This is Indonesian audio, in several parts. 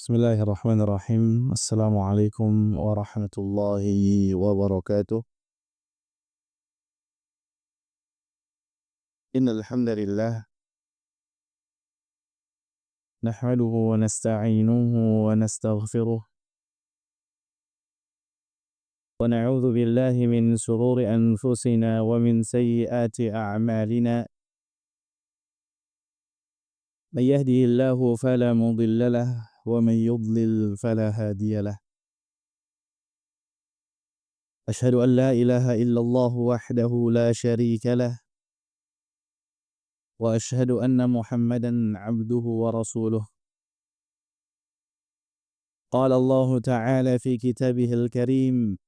Bismillahirrahmanirrahim. Assalamualaikum warahmatullahi wabarakatuh. Innal hamdalillah nahmaduhu wa nasta'inuhu wa nastaghfiruh wa na'udzu billahi min shururi anfusina wa min sayyiati a'malina. May yahdihillahu fala mudilla lahu wa may yudlil fala hadiya lahu. Ashhadu an la ilaha illallah wahdahu la syarika lahu wa ashhadu anna Muhammadan 'abduhu wa rasuluh. قال الله تعالى في كتابه الكريم: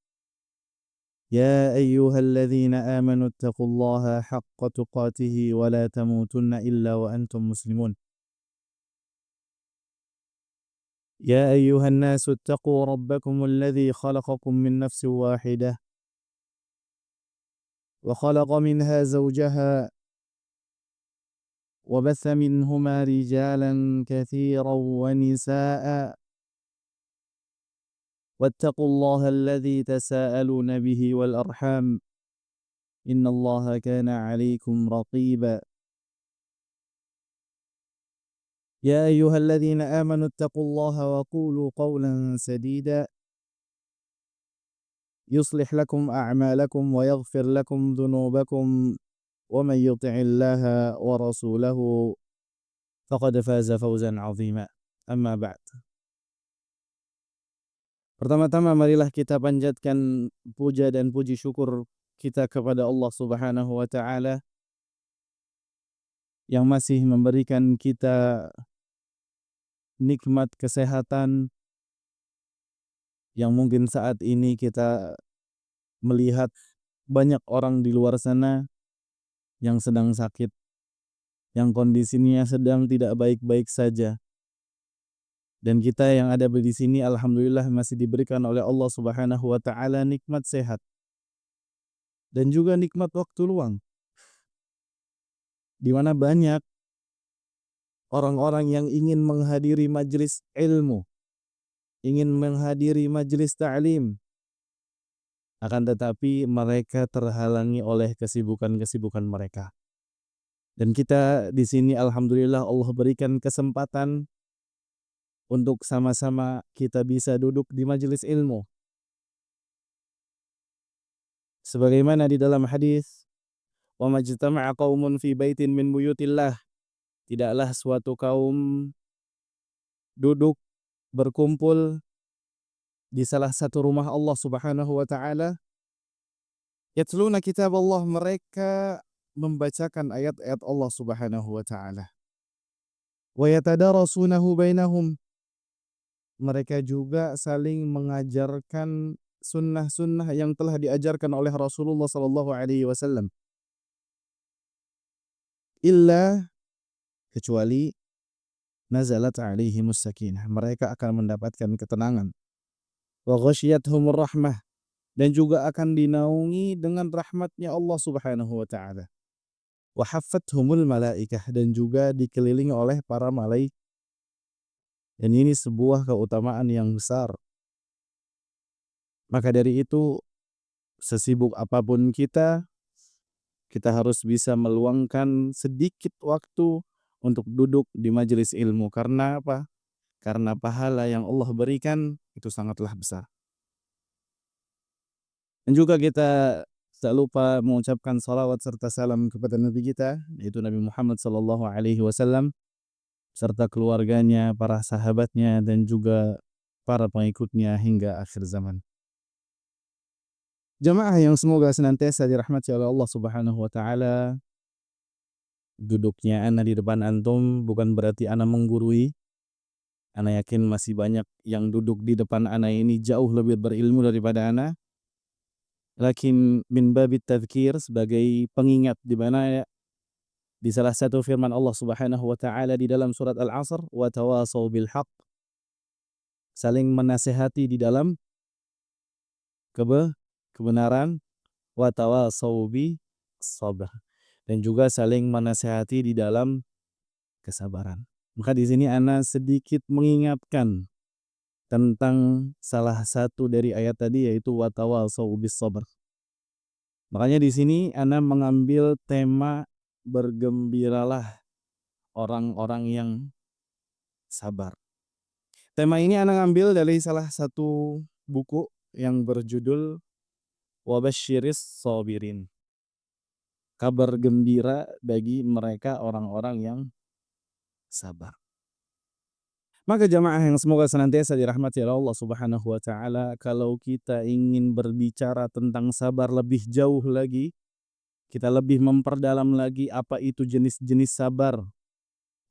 يا أيها الذين آمنوا اتقوا الله حق تقاته ولا تموتن إلا وأنتم مسلمون. يا أيها الناس اتقوا ربكم الذي خلقكم من نفس واحدة وخلق منها زوجها وبث منهما رجالا كثيرا ونساء واتقوا الله الذي تساءلون به والأرحام إن الله كان عليكم رقيبا. يا أيها الذين آمنوا اتقوا الله وقولوا قولا سديدا يصلح لكم أعمالكم ويغفر لكم ذنوبكم ومن يطع الله ورسوله فقد فاز فوزا عظيما. أما بعد. Pertama-tama marilah kita panjatkan puja dan puji syukur kita kepada Allah Subhanahu wa taala yang masih memberikan kita nikmat kesehatan yang mungkin saat ini kita melihat banyak orang di luar sana yang sedang sakit, yang kondisinya sedang tidak baik-baik saja. Dan kita yang ada di sini alhamdulillah masih diberikan oleh Allah Subhanahu wa taala nikmat sehat dan juga nikmat waktu luang. Di mana banyak orang-orang yang ingin menghadiri majelis ilmu, ingin menghadiri majelis ta'lim, akan tetapi mereka terhalangi oleh kesibukan-kesibukan mereka. Dan kita di sini alhamdulillah Allah berikan kesempatan untuk sama-sama kita bisa duduk di majelis ilmu. Sebagaimana di dalam hadis, "Wa majtama'a qaumun fi baitin min buyutillah." Tidaklah suatu kaum duduk berkumpul di salah satu rumah Allah Subhanahu wa taala, yatluna kitab Allah, mereka membacakan ayat-ayat Allah Subhanahu wa taala. Wa yatadarasunahu bainahum, mereka juga saling mengajarkan sunnah-sunnah yang telah diajarkan oleh Rasulullah sallallahu alaihi wasallam. Illa, kecuali nazalat alaihimus sakinah, mereka akan mendapatkan ketenangan. Wa ghasyiyatuhumur rahmah, dan juga akan dinaungi dengan rahmatnya Allah Subhanahu wa taala. Wa haffathumul malaikah, dan juga dikelilingi oleh para malaikat. Dan ini sebuah keutamaan yang besar. Maka dari itu, sesibuk apapun kita harus bisa meluangkan sedikit waktu untuk duduk di majelis ilmu. Karena apa? Karena pahala yang Allah berikan itu sangatlah besar. Dan juga kita tak lupa mengucapkan salawat serta salam kepada Nabi kita, yaitu Nabi Muhammad sallallahu alaihi wasallam, serta keluarganya, para sahabatnya, dan juga para pengikutnya hingga akhir zaman. Jamaah yang semoga senantiasa dirahmati oleh Allah Subhanahu wa taala, duduknya ana di depan antum bukan berarti ana menggurui. Ana yakin masih banyak yang duduk di depan ana ini jauh lebih berilmu daripada ana. Lakin min babit tadhkir, sebagai pengingat, di mana di salah satu firman Allah Subhanahu wa taala di dalam surat Al-'Asr, wa tawasaw bil haqq, saling menasihati di dalam kebenaran, wa tawasaw bis sabr, dan juga saling menasihati di dalam kesabaran. Maka di sini ana sedikit mengingatkan tentang salah satu dari ayat tadi, yaitu watawasau bis sabr. Makanya di sini ana mengambil tema bergembiralah orang-orang yang sabar. Tema ini ana ngambil dari salah satu buku yang berjudul Wabasyiris Sabirin. Kabar gembira bagi mereka orang-orang yang sabar. Maka jamaah yang semoga senantiasa dirahmati oleh Allah Subhanahu wa taala, kalau kita ingin berbicara tentang sabar lebih jauh lagi, kita lebih memperdalam lagi apa itu jenis-jenis sabar,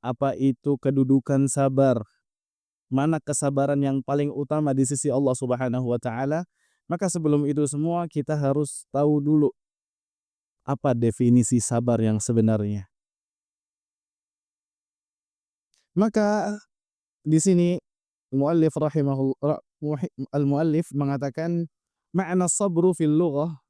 apa itu kedudukan sabar, mana kesabaran yang paling utama di sisi Allah Subhanahu wa taala, maka sebelum itu semua kita harus tahu dulu apa definisi sabar yang sebenarnya. Maka di sini muallif al-muallif mengatakan makna sabru fil lughah,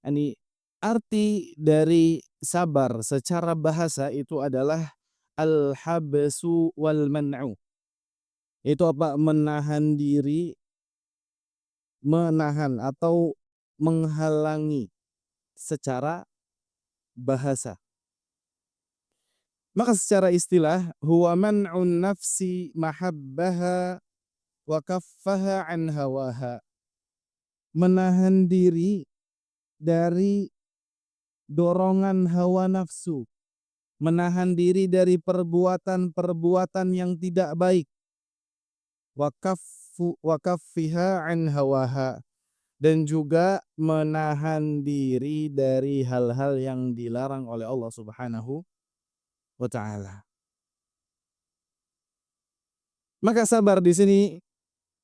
yani arti dari sabar secara bahasa itu adalah al-habsu wal man'u. Itu apa? Menahan diri, menahan atau menghalangi secara bahasa. Maka secara istilah huwa man'un nafsi mahabbaha wa kaffaha an hawaha. Menahan diri dari dorongan hawa nafsu, menahan diri dari perbuatan-perbuatan yang tidak baik, wa kaffiha an hawaha, dan juga menahan diri dari hal-hal yang dilarang oleh Allah Subhanahu wa taala. Maka sabar di sini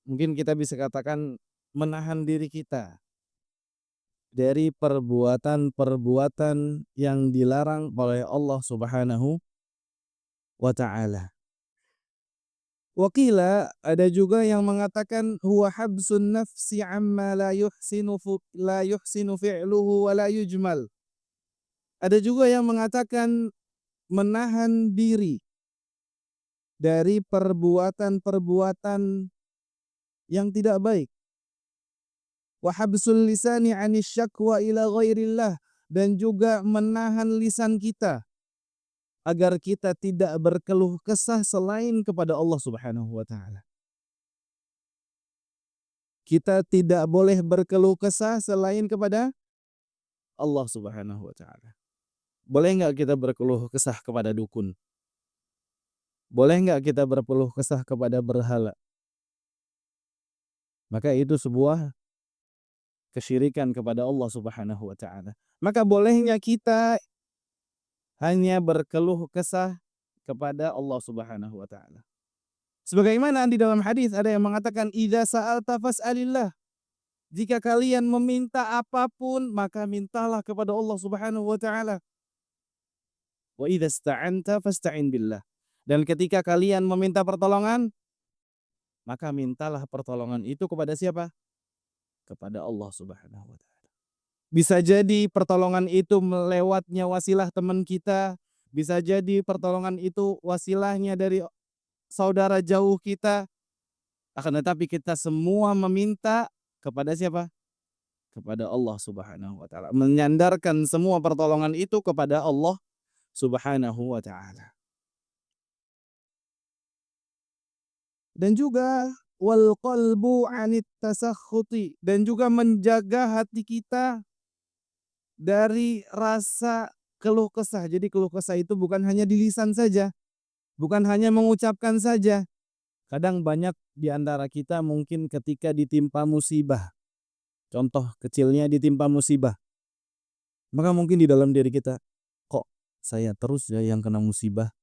mungkin kita bisa katakan menahan diri kita dari perbuatan-perbuatan yang dilarang oleh Allah Subhanahu wa taala. Wakila, ada juga yang mengatakan huwa habsun nafsi amma la yuhsinu fi'luhu wa la yujmal. Ada juga yang mengatakan menahan diri dari perbuatan-perbuatan yang tidak baik. Wa habsul lisani 'anis syakwa ila ghairillah, dan juga menahan lisan kita agar kita tidak berkeluh kesah selain kepada Allah Subhanahu wa taala. Kita tidak boleh berkeluh kesah selain kepada Allah Subhanahu wa taala. Boleh nggak kita berkeluh kesah kepada dukun? Boleh nggak kita berkeluh kesah kepada berhala? Maka itu sebuah kesyirikan kepada Allah Subhanahu wa taala. Maka bolehnya kita hanya berkeluh kesah kepada Allah Subhanahu wa taala. Sebagaimana di dalam hadis ada yang mengatakan idza sa'alta fas'alillah. Jika kalian meminta apapun maka mintalah kepada Allah Subhanahu wa taala. Wa idza ista'anta fasta'in billah. Dan ketika kalian meminta pertolongan maka mintalah pertolongan itu kepada siapa? Kepada Allah Subhanahu wa taala. Bisa jadi pertolongan itu melewatnya wasilah teman kita, bisa jadi pertolongan itu wasilahnya dari saudara jauh kita, akan tetapi kita semua meminta kepada siapa? Kepada Allah Subhanahu wa taala. Menyandarkan semua pertolongan itu kepada Allah Subhanahu wa taala. Dan juga wal qalbu 'anit tasakhuti, dan juga menjaga hati kita dari rasa keluh kesah. Jadi keluh kesah itu bukan hanya di lisan saja, bukan hanya mengucapkan saja. Kadang banyak di antara kita mungkin ketika ditimpa musibah, contoh kecilnya ditimpa musibah, maka mungkin di dalam diri kita, kok saya terus ya yang kena musibah?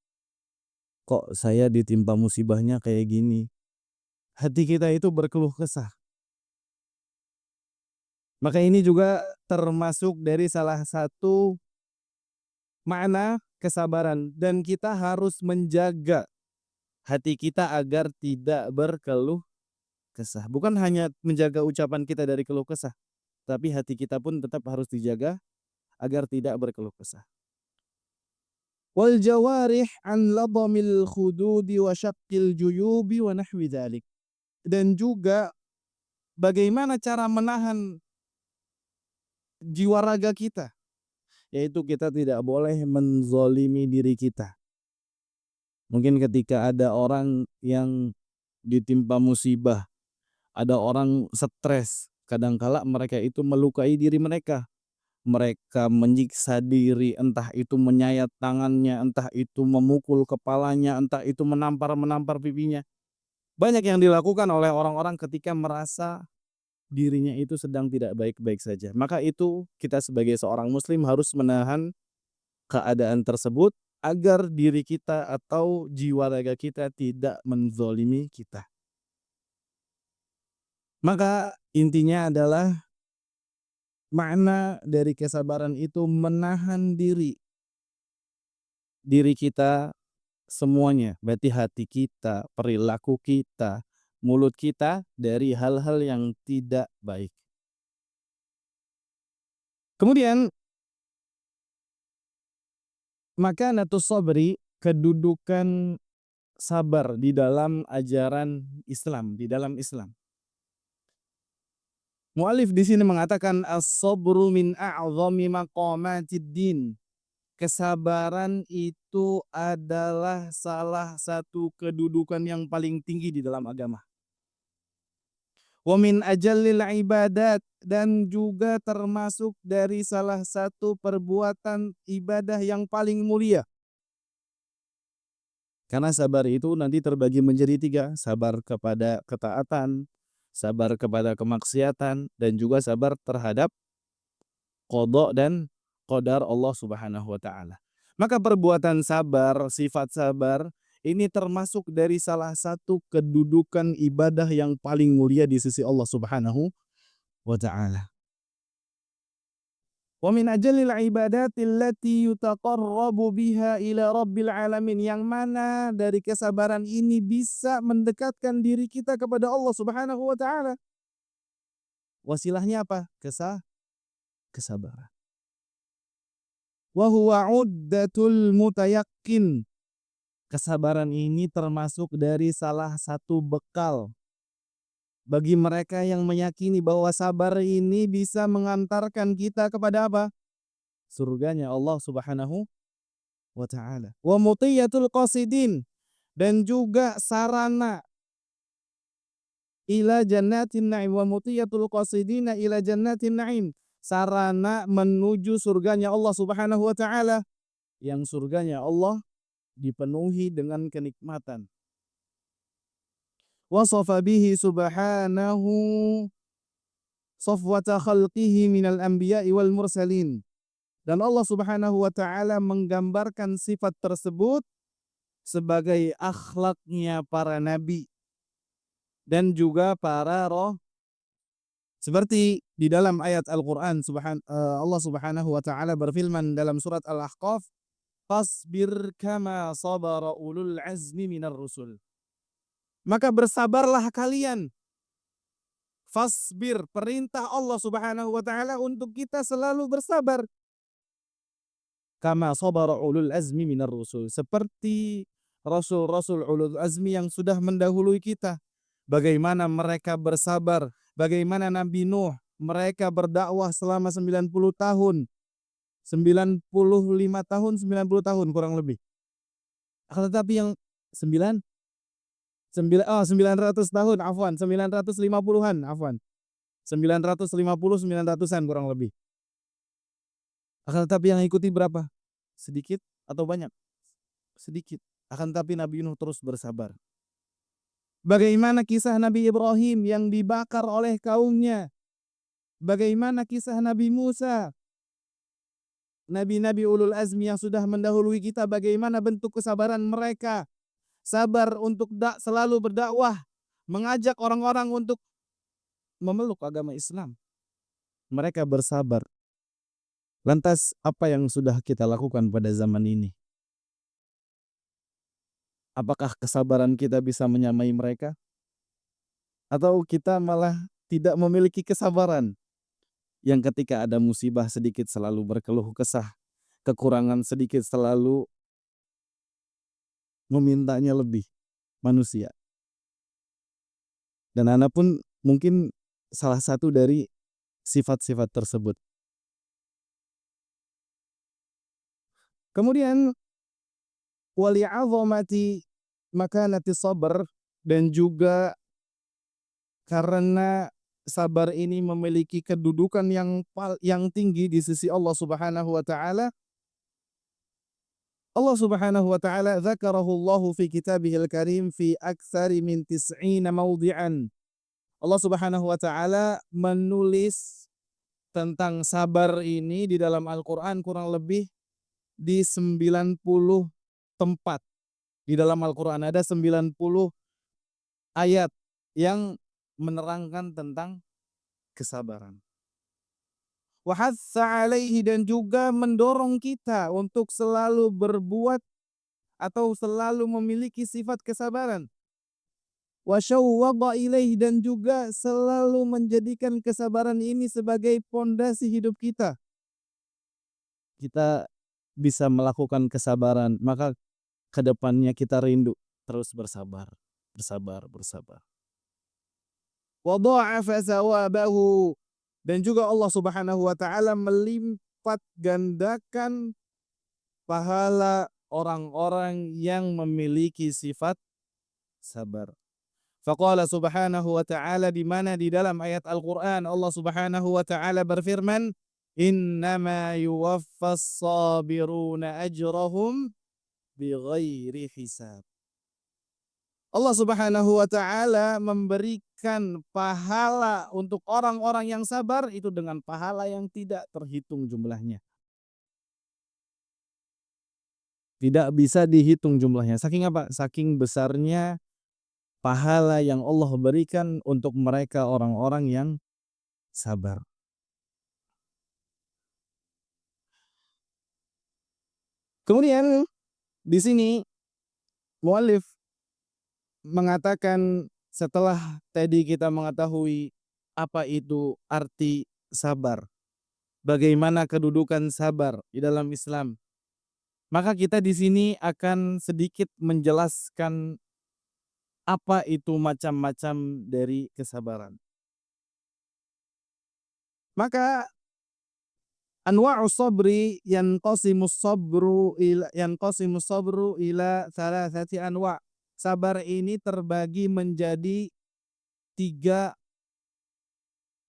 Kok saya ditimpa musibahnya kayak gini? Hati kita itu berkeluh kesah. Maka ini juga termasuk dari salah satu makna kesabaran, dan kita harus menjaga hati kita agar tidak berkeluh kesah. Bukan hanya menjaga ucapan kita dari keluh kesah, tapi hati kita pun tetap harus dijaga agar tidak berkeluh kesah. Wal jawarih an ladamil khududi wa syaqqil juyubi wa nahwi dzalik. dan juga bagaimana cara menahan jiwa raga kita, yaitu kita tidak boleh menzolimi diri kita. Mungkin ketika ada orang yang ditimpa musibah, ada orang stres, kadangkala mereka itu melukai diri mereka. Mereka menyiksa diri, entah itu menyayat tangannya, entah itu memukul kepalanya, entah itu menampar-menampar pipinya. Banyak yang dilakukan oleh orang-orang ketika merasa dirinya itu sedang tidak baik-baik saja. Maka itu kita sebagai seorang muslim harus menahan keadaan tersebut agar diri kita atau jiwa raga kita tidak menzolimi kita. Maka intinya adalah makna dari kesabaran itu menahan diri kita semuanya, berarti hati kita, perilaku kita, mulut kita dari hal-hal yang tidak baik. Kemudian makanatus sabri, kedudukan sabar di dalam ajaran Islam, di dalam Islam. Mu'allif di sini mengatakan as-sabru min a'zami maqamatid din. Kesabaran itu adalah salah satu kedudukan yang paling tinggi di dalam agama. Wa min ajallil ibadat, dan juga termasuk dari salah satu perbuatan ibadah yang paling mulia. Karena sabar itu nanti terbagi menjadi tiga, sabar kepada ketaatan, sabar kepada kemaksiatan, dan juga sabar terhadap qada dan qadar Allah Subhanahu wa taala. Maka perbuatan sabar, sifat sabar ini termasuk dari salah satu kedudukan ibadah yang paling mulia di sisi Allah Subhanahu wa taala. Wa min ajallil ibadati allati yutaqarrabu biha ila rabbil alamin, yang mana dari kesabaran ini bisa mendekatkan diri kita kepada Allah Subhanahu wa taala. Wasilahnya apa? Kesabaran. Wa huwa uddatul mutayaqqin. Kesabaran ini termasuk dari salah satu bekal bagi mereka yang meyakini bahwa sabar ini bisa mengantarkan kita kepada apa? Surganya Allah Subhanahu wa taala. Wa mutiyatul qasidin, dan juga sarana ila jannatin na'im, wa mutiyatul qasidina ila jannatin na'im. Sarana menuju surganya Allah Subhanahu wa taala, yang surganya Allah dipenuhi dengan kenikmatan. Wasafa bihi subhanahu safwata khalqihi minal anbiya'i wal mursalin. Dan Allah Subhanahu wa taala menggambarkan sifat tersebut sebagai akhlaknya para nabi dan juga para roh, seperti di dalam ayat Al-Qur'an Allah Subhanahu wa taala berfirman dalam surat Al-Ahqaf, "Fasbir kama sabara ulul azmi minar rusul." Maka bersabarlah kalian. Fasbir, perintah Allah Subhanahu wa taala untuk kita selalu bersabar. Kama sabara ulul azmi minar rusul, seperti rasul-rasul ulul azmi yang sudah mendahului kita. Bagaimana mereka bersabar, bagaimana Nabi Nuh, mereka berdakwah selama 90 tahun. 95 tahun, 90 tahun kurang lebih. Akan tetapi yang 9 900 tahun, afwan, 950-an, afwan. 950, 900-an kurang lebih. Akan tetapi yang ikuti berapa? Sedikit atau banyak? Sedikit. Akan tetapi Nabi Nuh terus bersabar. Bagaimana kisah Nabi Ibrahim yang dibakar oleh kaumnya? Bagaimana kisah Nabi Musa? Nabi-nabi ulul azmi yang sudah mendahului kita, bagaimana bentuk kesabaran mereka? Sabar untuk selalu berdakwah, mengajak orang-orang untuk memeluk agama Islam. Mereka bersabar. Lantas apa yang sudah kita lakukan pada zaman ini? Apakah kesabaran kita bisa menyamai mereka? Atau kita malah tidak memiliki kesabaran, yang ketika ada musibah sedikit selalu berkeluh kesah, kekurangan sedikit selalu memintanya lebih, manusia. Dan ana pun mungkin salah satu dari sifat-sifat tersebut. Kemudian wali'azamati makanati sabr, dan juga karena sabar ini memiliki kedudukan yang tinggi di sisi Allah Subhanahu wa taala. Allah Subhanahu wa taala dzakarahu Allahu fi kitabihil karim fi aktsari min tis'ina mawdi'an. Allah Subhanahu wa taala menulis tentang sabar ini di dalam Al-Qur'an kurang lebih di 90 tempat. Di dalam Al-Qur'an ada 90 ayat yang menerangkan tentang kesabaran. Wa hatsa 'alaihi, dan juga mendorong kita untuk selalu berbuat atau selalu memiliki sifat kesabaran. Wa syawwada ilaihi, dan juga selalu menjadikan kesabaran ini sebagai pondasi hidup kita. Kita bisa melakukan kesabaran, maka ke depannya kita rindu terus bersabar, bersabar, bersabar. Wa dha'afa thawabahu, dan juga Allah Subhanahu wa taala melipat gandakan pahala orang-orang yang memiliki sifat sabar. Faqala subhanahu wa ta'ala, di mana di dalam ayat Al-Qur'an Allah Subhanahu wa ta'ala berfirman, "Innama yuwaffas sabiruna ajrahum bighairi hisab." Allah Subhanahu wa ta'ala memberikan pahala untuk orang-orang yang sabar itu dengan pahala yang tidak terhitung jumlahnya. Tidak bisa dihitung jumlahnya. Saking apa? Saking besarnya pahala yang Allah berikan untuk mereka orang-orang yang sabar. Kemudian di sini muallif mengatakan setelah tadi kita mengetahui apa itu arti sabar, bagaimana kedudukan sabar di dalam Islam, maka kita di sini akan sedikit menjelaskan apa itu macam-macam dari kesabaran. Maka anwa'us sabri yanqasimus sabru ila thalathati anwa'. Sabar ini terbagi menjadi 3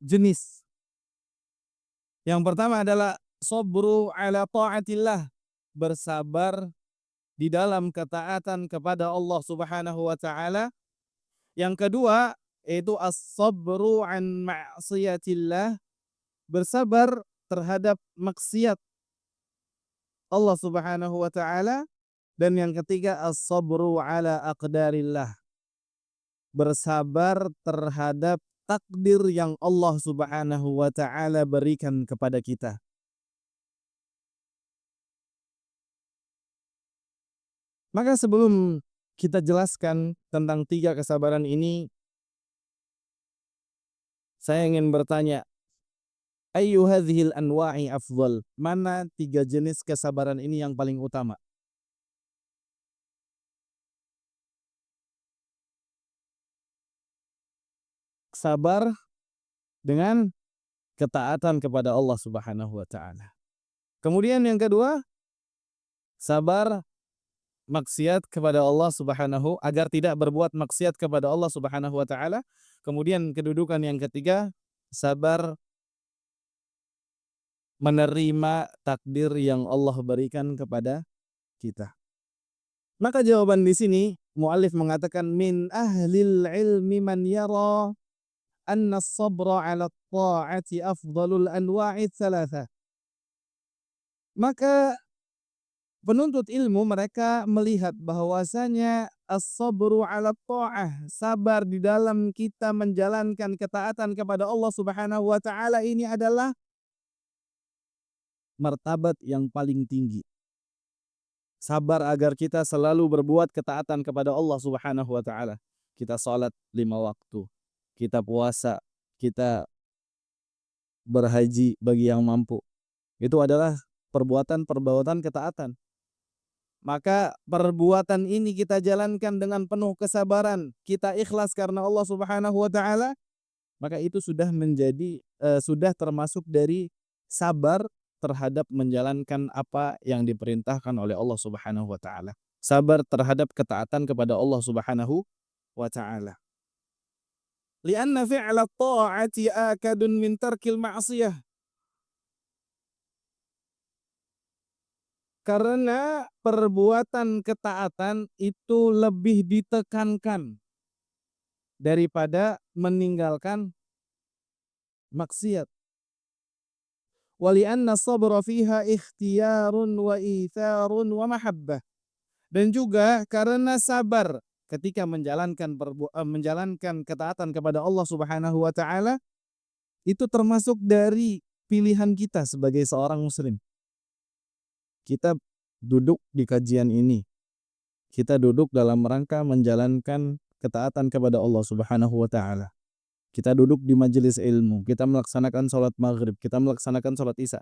jenis. Yang pertama adalah sabru ala ta'atillah, bersabar di dalam ketaatan kepada Allah Subhanahu wa taala. Yang kedua yaitu as-sabru an ma'siyatillah, bersabar terhadap maksiat Allah Subhanahu wa taala. Dan yang ketiga as-sabru ala aqdarillah, bersabar terhadap takdir yang Allah Subhanahu wa taala berikan kepada kita. Maka sebelum kita jelaskan tentang 3 kesabaran ini, saya ingin bertanya, ayyu hadhil anwa'i afdal? Mana 3 jenis kesabaran ini yang paling utama? Sabar dengan ketaatan kepada Allah Subhanahu wa taala. Kemudian yang kedua, sabar maksiat kepada Allah Subhanahu, agar tidak berbuat maksiat kepada Allah Subhanahu wa taala. Kemudian kedudukan yang ketiga, sabar menerima takdir yang Allah berikan kepada kita. Maka jawaban di sini muallif mengatakan min ahlil ilmi man yara anna as-sabra 'ala at-ta'ati afdalul anwa'i tsalatsa. Maka penuntut ilmu mereka melihat bahwasanya as-sabru 'ala ta'ah, sabar di dalam kita menjalankan ketaatan kepada Allah Subhanahu wa taala ini adalah martabat yang paling tinggi. Sabar agar kita selalu berbuat ketaatan kepada Allah Subhanahu wa taala. Kita salat 5 waktu, kita puasa, kita berhaji bagi yang mampu. Itu adalah perbuatan-perbuatan ketaatan. maka perbuatan ini kita jalankan dengan penuh kesabaran, kita ikhlas karena Allah Subhanahu wa taala, maka itu sudah menjadi sudah termasuk dari sabar terhadap menjalankan apa yang diperintahkan oleh Allah Subhanahu wa taala. Sabar terhadap ketaatan kepada Allah Subhanahu wa taala. Lianna fi'la ta'ati akadun min tarkil ma'siyah. Karena perbuatan ketaatan itu lebih ditekankan daripada meninggalkan maksiat. Walianna sabra fiha ikhtiyarun wa itharun wa mahabbah. Dan juga karena sabar ketika menjalankan ketaatan kepada Allah Subhanahu wa taala itu termasuk dari pilihan kita sebagai seorang muslim. Kita duduk di kajian ini, kita duduk dalam rangka menjalankan ketaatan kepada Allah Subhanahu wa taala. Kita duduk di majelis ilmu, kita melaksanakan sholat maghrib, kita melaksanakan sholat isya.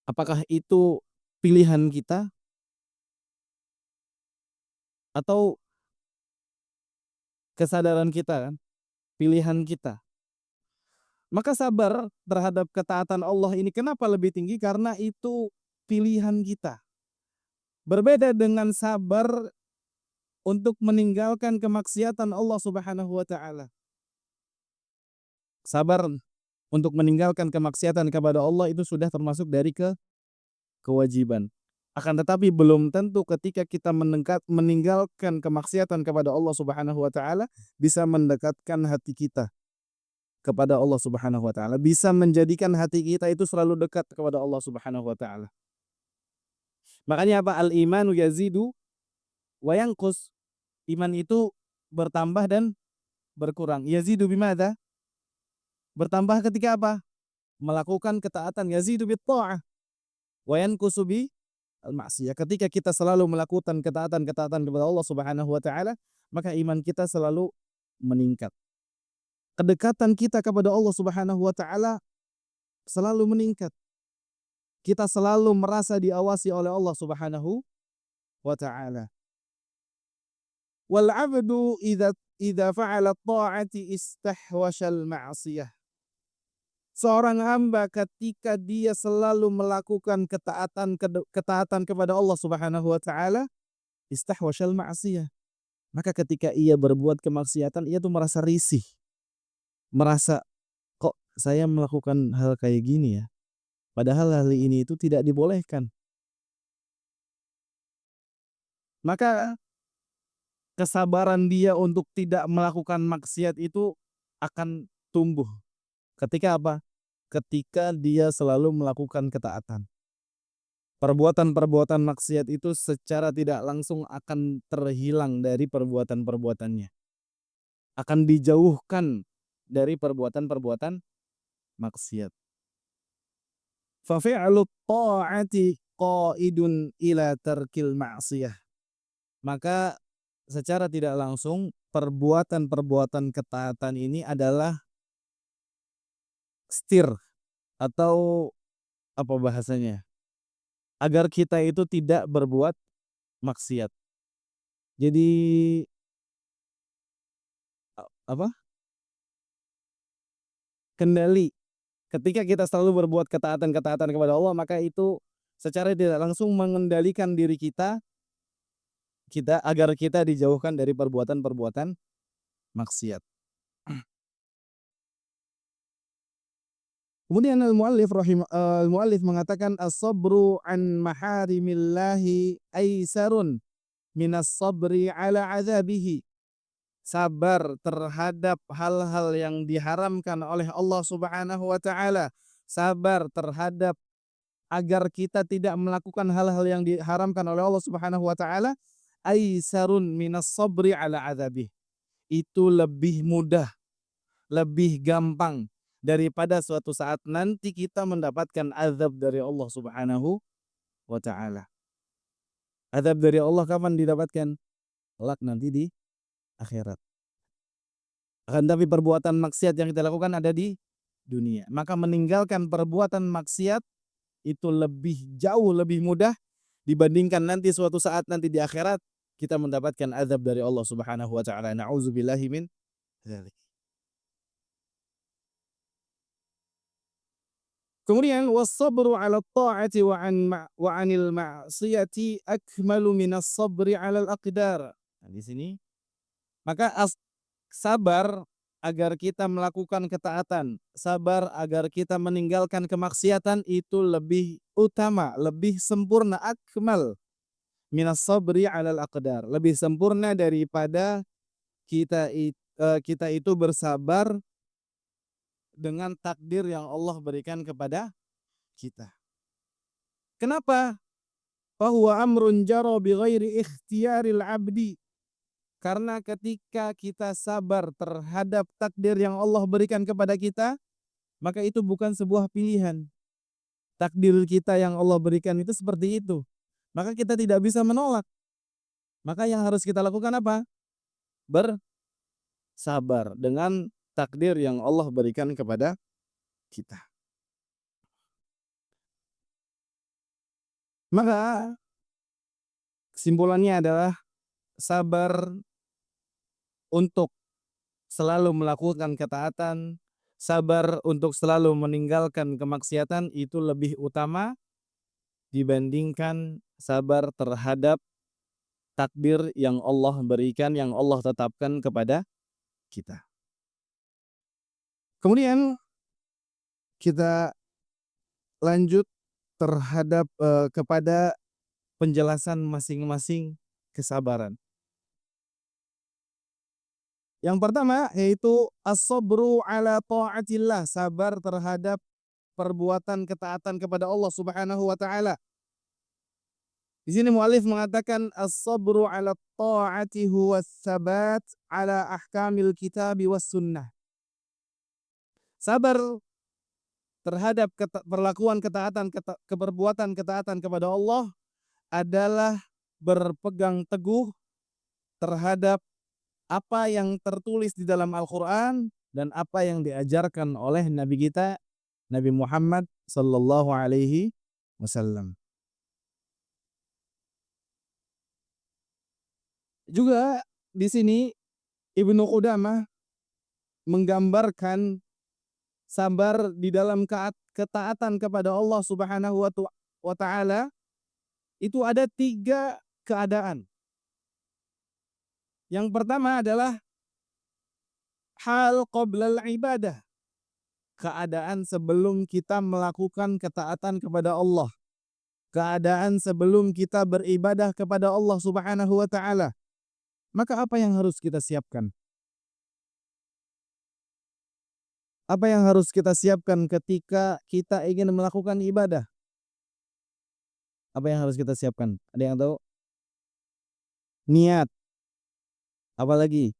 Apakah itu pilihan kita? Atau kesadaran kita kan? Pilihan kita. Maka sabar terhadap ketaatan Allah ini kenapa lebih tinggi? Karena itu pilihan kita. Berbeda dengan sabar untuk meninggalkan kemaksiatan Allah Subhanahu wa taala. Sabar untuk meninggalkan kemaksiatan kepada Allah itu sudah termasuk dari kewajiban. Akan tetapi belum tentu ketika kita meninggalkan kemaksiatan kepada Allah Subhanahu wa taala bisa mendekatkan hati kita kepada Allah Subhanahu wa taala, bisa menjadikan hati kita itu selalu dekat kepada Allah Subhanahu wa taala. Makanya apa? Al-imanu yazidu wa yanqus. Iman itu bertambah dan berkurang. Yazidu bimadza? Bertambah ketika apa? Melakukan ketaatan. Yazidu bit-tha'ah wa yanqusu bi al-ma'siyah. Ketika kita selalu melakukan ketaatan-ketaatan kepada Allah Subhanahu wa taala, maka iman kita selalu meningkat. Kedekatan kita kepada Allah Subhanahu wa taala selalu meningkat. Kita selalu merasa diawasi oleh Allah Subhanahu wa taala. Wal 'abdu idza fa'ala at-ta'ati istahwashal ma'siyah. Seorang hamba ketika dia selalu melakukan ketaatan kepada Allah Subhanahu wa taala, istahwashal ma'siyah. Maka ketika ia berbuat kemaksiatan, ia tuh merasa risih. Merasa, kok saya melakukan hal kayak gini ya? Padahal hal ini itu tidak dibolehkan. Maka kesabaran dia untuk tidak melakukan maksiat itu akan tumbuh. Ketika apa? Ketika dia selalu melakukan ketaatan. Perbuatan-perbuatan maksiat itu secara tidak langsung akan terhilang dari perbuatan-perbuatannya. Akan dijauhkan dari perbuatan-perbuatan maksiat. Fa fi'lu ta'ati qaidun ila tarkil ma'siyah. Maka secara tidak langsung perbuatan-perbuatan ketaatan ini adalah setir atau apa bahasanya? Agar kita itu tidak berbuat maksiat. Jadi apa? Kendali. Ketika kita selalu berbuat ketaatan-ketaatan kepada Allah, maka itu secara tidak langsung mengendalikan diri kita agar kita dijauhkan dari perbuatan-perbuatan maksiat. Kemudian al-muallif mengatakan as-sabru an maharimillahi aisarun minas sabri ala azabihi. Sabar terhadap hal-hal yang diharamkan oleh Allah Subhanahu wa taala. Sabar terhadap agar kita tidak melakukan hal-hal yang diharamkan oleh Allah Subhanahu wa taala, aisarun minas sabri ala azabihi. Itu lebih mudah, lebih gampang daripada suatu saat nanti kita mendapatkan azab dari Allah Subhanahu wa taala. Azab dari Allah kapan didapatkan? Kelak nanti di akhirat. Akan tapi perbuatan maksiat yang kita lakukan ada di dunia. Maka meninggalkan perbuatan maksiat itu lebih jauh lebih mudah dibandingkan nanti suatu saat nanti di akhirat kita mendapatkan azab dari Allah Subhanahu wa taala. Na'udzubillahi min dzalik. Kemudian was-sabru 'ala at-tha'ati wa 'anil ma'siyati akmalu minas sabri 'alal aqdar. Nah, di sini maka sabar agar kita melakukan ketaatan, sabar agar kita meninggalkan kemaksiatan itu lebih utama, lebih sempurna, akmal minas sabri 'alal aqdar. Lebih sempurna daripada kita itu bersabar dengan takdir yang Allah berikan kepada kita. Kenapa? Fahuwa amrun jara bighairi ikhtiyaril 'abdi. Karena ketika kita sabar terhadap takdir yang Allah berikan kepada kita, maka itu bukan sebuah pilihan. Takdir kita yang Allah berikan itu seperti itu. Maka kita tidak bisa menolak. Maka yang harus kita lakukan apa? Bersabar dengan takdir yang Allah berikan kepada kita. Maka kesimpulannya adalah sabar untuk selalu melakukan ketaatan, sabar untuk selalu meninggalkan kemaksiatan itu lebih utama dibandingkan sabar terhadap takdir yang Allah berikan, yang Allah tetapkan kepada kita. Kemudian kita lanjut terhadap kepada penjelasan masing-masing kesabaran. Yang pertama yaitu as-sabru ala ta'atillah, sabar terhadap perbuatan ketaatan kepada Allah Subhanahu wa taala. Di sini muallif mengatakan as-sabru ala ta'ati huwa sabat ala ahkamil kitab was sunnah. Sabar terhadap perlakuan ketaatan keperbuatan ketaatan kepada Allah adalah berpegang teguh terhadap apa yang tertulis di dalam Al-Quran dan apa yang diajarkan oleh Nabi kita, Nabi Muhammad sallallahu alaihi wasallam. Juga di sini Ibnu Qudamah menggambarkan sabar di dalam ketaatan kepada Allah Subhanahu wa taala itu ada 3 keadaan. Yang pertama adalah hal qoblal ibadah. Keadaan sebelum kita melakukan ketaatan kepada Allah. Keadaan sebelum kita beribadah kepada Allah Subhanahu wa taala. Maka apa yang harus kita siapkan? Apa yang harus kita siapkan ketika kita ingin melakukan ibadah? Apa yang harus kita siapkan? Ada yang tahu? Niat. Apa lagi?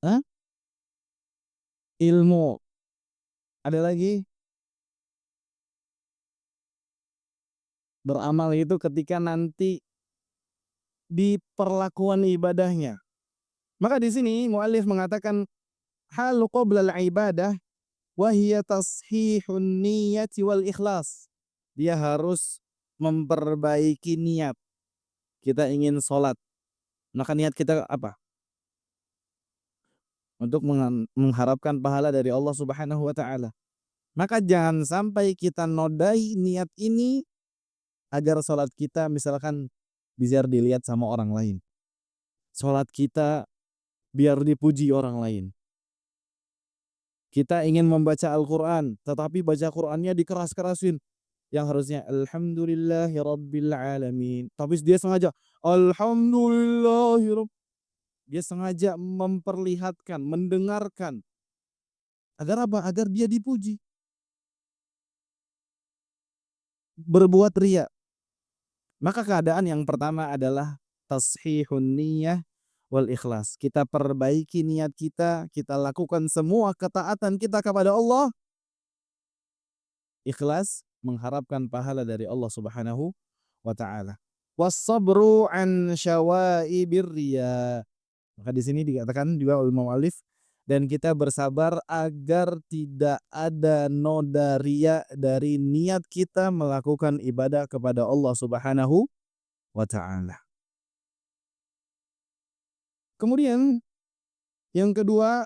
Hah? Ilmu. Ada lagi? Beramal itu ketika nanti di perlakuan ibadahnya. Maka di sini muallif mengatakan halu qoblal ibadah wa hiya tashihun niyyati wal ikhlas. Dia harus memperbaiki niat. Kita ingin sholat. Maka niat kita apa? Untuk mengharapkan pahala dari Allah Subhanahu wa taala. Maka jangan sampai kita nodai niat ini agar sholat kita misalkan biar dilihat sama orang lain. Sholat kita biar dipuji orang lain. Kita ingin membaca Al-Quran, tetapi baca Qurannya dikeras-kerasin. Yang harusnya Alhamdulillahirabbil alamin. Tapi dia sengaja Alhamdulillahirabbil. Dia sengaja memperlihatkan, mendengarkan. Agar apa? Agar dia dipuji. Berbuat riya. Maka keadaan yang pertama adalah tashihun niyyah wal ikhlas. Kita perbaiki niat kita, kita lakukan semua ketaatan kita kepada Allah. Ikhlas mengharapkan pahala dari Allah Subhanahu wa taala. Was-sabru an syawaibir riya. Maka di sini dikatakan juga oleh muallif dan kita bersabar agar tidak ada noda riya dari niat kita melakukan ibadah kepada Allah Subhanahu wa taala. Kemudian yang kedua,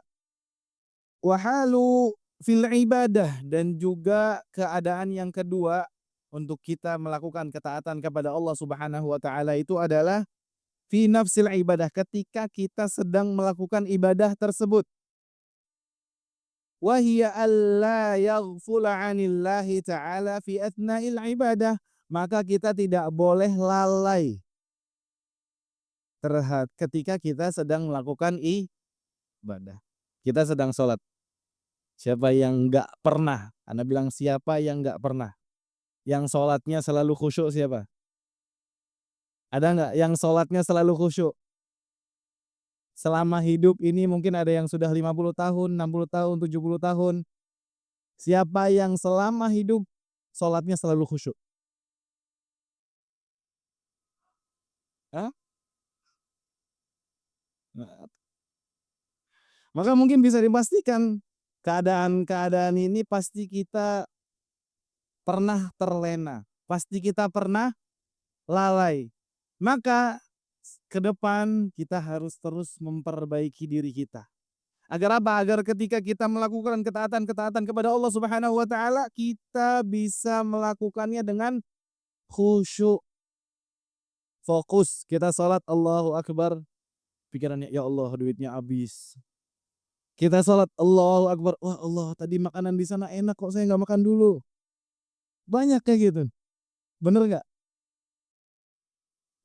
wahalu fil ibadah, dan juga keadaan yang kedua untuk kita melakukan ketaatan kepada Allah Subhanahu wa taala itu adalah fi nafsil ibadah, ketika kita sedang melakukan ibadah tersebut. Wa hiya alla yaghfula 'anillahi ta'ala fi athna'il ibadah, maka kita tidak boleh lalai ketika kita sedang melakukan ibadah. Kita sedang sholat. Siapa yang nggak pernah? Anda bilang siapa yang nggak pernah? Yang sholatnya selalu khusyuk siapa? Ada nggak yang sholatnya selalu khusyuk? Selama hidup ini mungkin ada yang sudah 50 tahun, 60 tahun, 70 tahun. Siapa yang selama hidup sholatnya selalu khusyuk? Hah? Nah, maka mungkin bisa dipastikan keadaan-keadaan ini pasti kita pernah terlena, pasti kita pernah lalai. Maka ke depan kita harus terus memperbaiki diri kita. Agar apa? Agar ketika kita melakukan ketaatan-ketaatan kepada Allah Subhanahu wa taala, kita bisa melakukannya dengan khusyuk, fokus. Kita salat Allahu Akbar, pikirannya ya Allah duitnya habis. Kita salat Allahu Akbar, wah Allah tadi makanan di sana enak kok saya nggak makan dulu. Banyak kayak gitu. Bener nggak?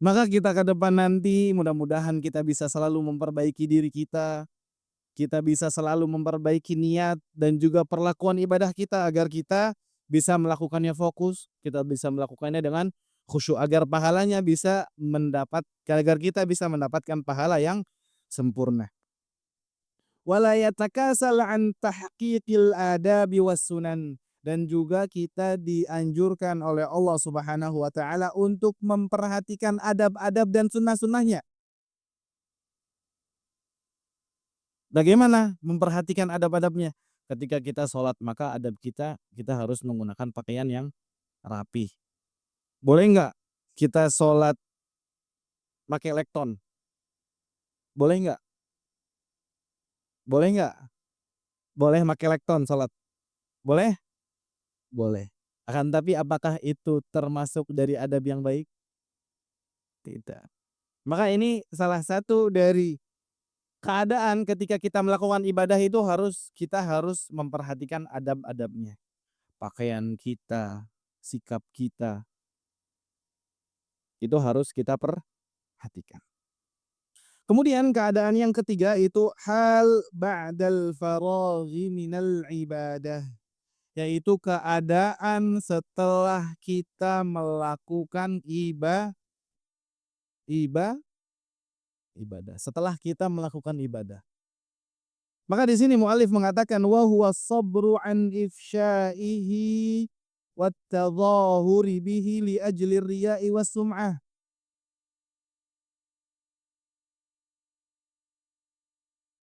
Maka kita ke depan nanti mudah-mudahan kita bisa selalu memperbaiki diri kita bisa selalu memperbaiki niat dan juga perlakuan ibadah kita agar kita bisa melakukannya fokus, kita bisa melakukannya dengan khusyuk agar pahalanya bisa agar kita bisa mendapatkan pahala yang sempurna. Wala yatakasal an tahqiqil adabi was sunan, dan juga kita dianjurkan oleh Allah Subhanahu wa taala untuk memperhatikan adab-adab dan sunnah-sunnahnya. Bagaimana memperhatikan adab-adabnya? Ketika kita sholat maka adab kita harus menggunakan pakaian yang rapi. Boleh nggak kita sholat pakai lekton? Boleh nggak? Boleh nggak? Boleh pakai lekton sholat? Boleh? Boleh. Akan tapi apakah itu termasuk dari adab yang baik? Tidak. Maka ini salah satu dari keadaan ketika kita melakukan ibadah itu kita harus memperhatikan adab-adabnya. Pakaian kita, sikap kita, itu harus kita perhatikan. Kemudian keadaan yang ketiga itu hal ba'dal faraghi minal ibadah, yaitu keadaan setelah kita melakukan iba, ibadah. Setelah kita melakukan ibadah. Maka di sini mu'alif mengatakan wa huwa sabru an ifsya'ihi wat tadhahuri bihi li ajli riya'i was sum'ah.